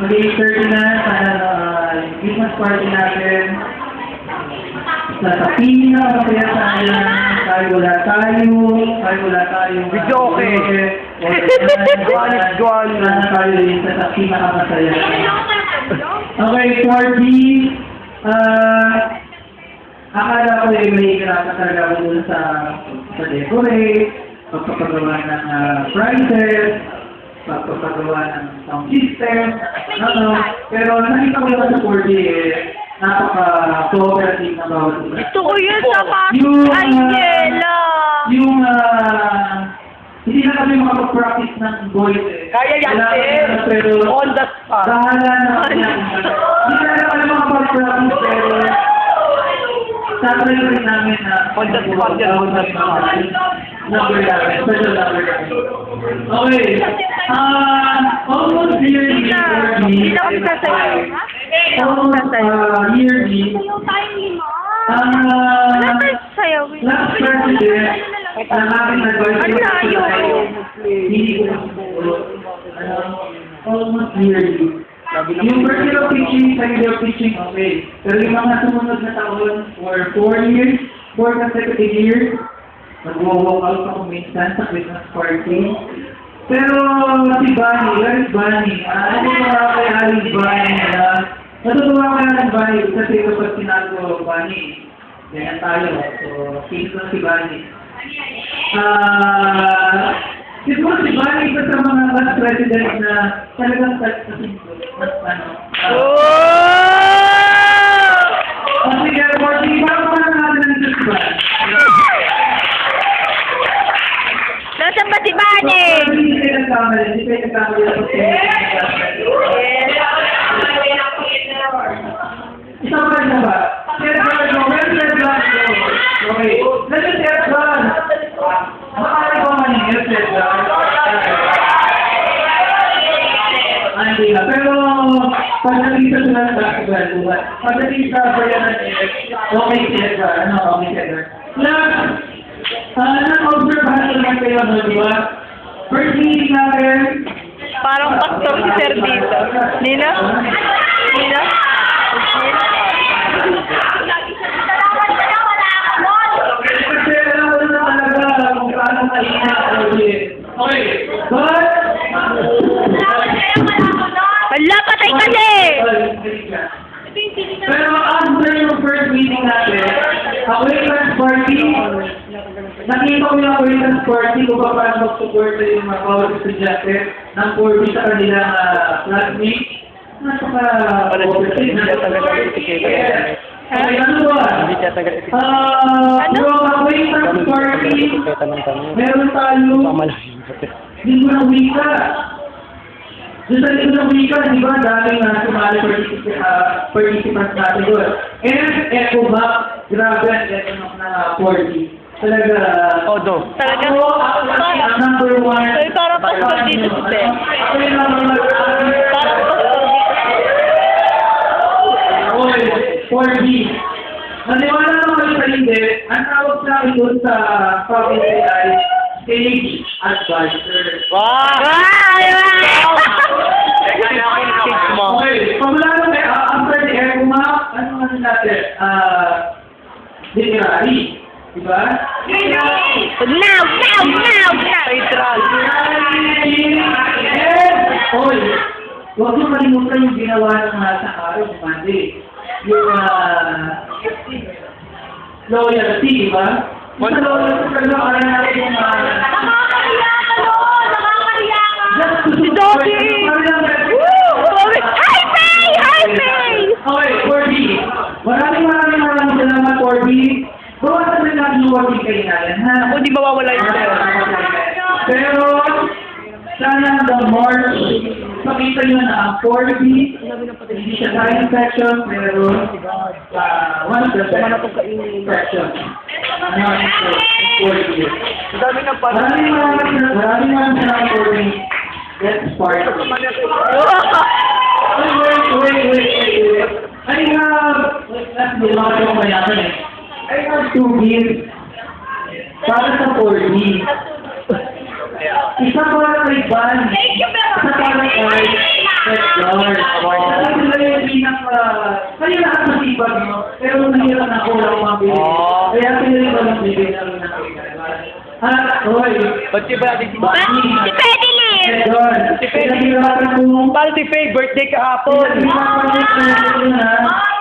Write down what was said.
mag-30 na, sana yung Christmas party natin. Sa pili na, masaya tayo. Tayo wala tayo. Video okay. Guwalit. Sana tayo rin sa pinakamasaya. Okay, 4B. Akala ko may hirapan talaga ako dun sa decorate, pagpapagawa ng prizes, pagpapagawa ng sound system, pero nakita ko naman sa 4D napaka-cooperative na bawat isa. Ito ko yun sa Yung, Angela. Hindi na kami makapag-practice ng voice eh. Kaya yan, pero on the spot. bahala na kami. Hindi na kami makapag-practice pero tatry rin namin na On the spot yan, on the spot. Number namin, special number namin. Okay. Almost yearly. Hindi na kami sasayaw. Almost yearly. Sayaw tayo lima. Wala tayo sayawin. Last president, ang aking advice Ang layo. hindi ko almost yearly. Yung first year of teaching, second year of teaching, okay. Pero yung mga sumunod na taon for 4 years, 4 consecutive years, nag-walk out ako minsan sa Christmas party. Pero si Bunny, where is Bunny? Ano yung mga kay Alice Bunny na natutuwa ko na ng Bunny kasi kapag sinago Bunny, ganyan tayo. So, tingin ko si Bunny. Siguro si Bunny isa sa mga last president na talagang kasi kaya po, hindi ba ako natin ng si Bunny? Nasaan ba si Bunny? Hindi kayo nagkamali, hindi kayo nagkamali ako sa isang pa na ba? Okay, let's just get one. Makakali ko man yung set hindi na. Pero, pagdating sa sila sa basketball, pagdating sa bayanan okay sila. Okay sila. Nang-observahan naman kayo, di ba? First meeting natin, Parang pastor si Sir dito. Nina? Nina? kasi alam ko na talaga kung paano mahina. Okay, but, Hala, patay ka na eh! pero after yung first meeting natin, acquaintance party, nakita ko yung acquaintance party kung paano mag-support yung mga bawat estudyante ng 4B sa kanilang classmates. Hindi siya tagal Yung acquaintance party, meron tayo linggo ng wika. Doon sa linggo ng wika, di ba, daming sumali participants natin doon. And echo back, grabe ang echo na 40. Talaga, Odo. Talaga? ang number one. Ay, parang pastor dito si Sir. Ako yung number one. Parang pastor dito. Oy, 4B. Naniwala naman sa hindi, ang tawag sa akin doon sa province ay stage advisor. Wow! Okay, pamula naman after the air kumap, ano natin? Literary. Diba? Now! Neutral. Oy, huwag mo kalimutan yung ginawa ng sa araw ng Monday. Yung loyalty, diba? Yung loyalty, pero ayaw natin yung Si Dobby! Hi, May! Okay, 4B. Maraming salamat, 4B. Bawasan rin natin yung working kayo natin, ha? Ako di mawawala yung Sir. Pero, sana the March, makita nyo na ang 4B, hindi siya science section, pero one of the section. Ano ang 4B? Ang dami ng Maraming salamat 4B. Let's start. Wait. I have two gifts para sa 4D. Isa para kay Van, isa para kay Petro. award. Kasi sila yung pinaka... Kaya lahat masipag, no? Pero nahirap na ako lang mabili. Kaya sila yung walang bibili na rin Hoy. Ba't di ba natin si Si Pwede Liv! Doon. Si Fede. Pinahirapan mo. Paano si Faye? Birthday kahapon. Pinahirapan mo.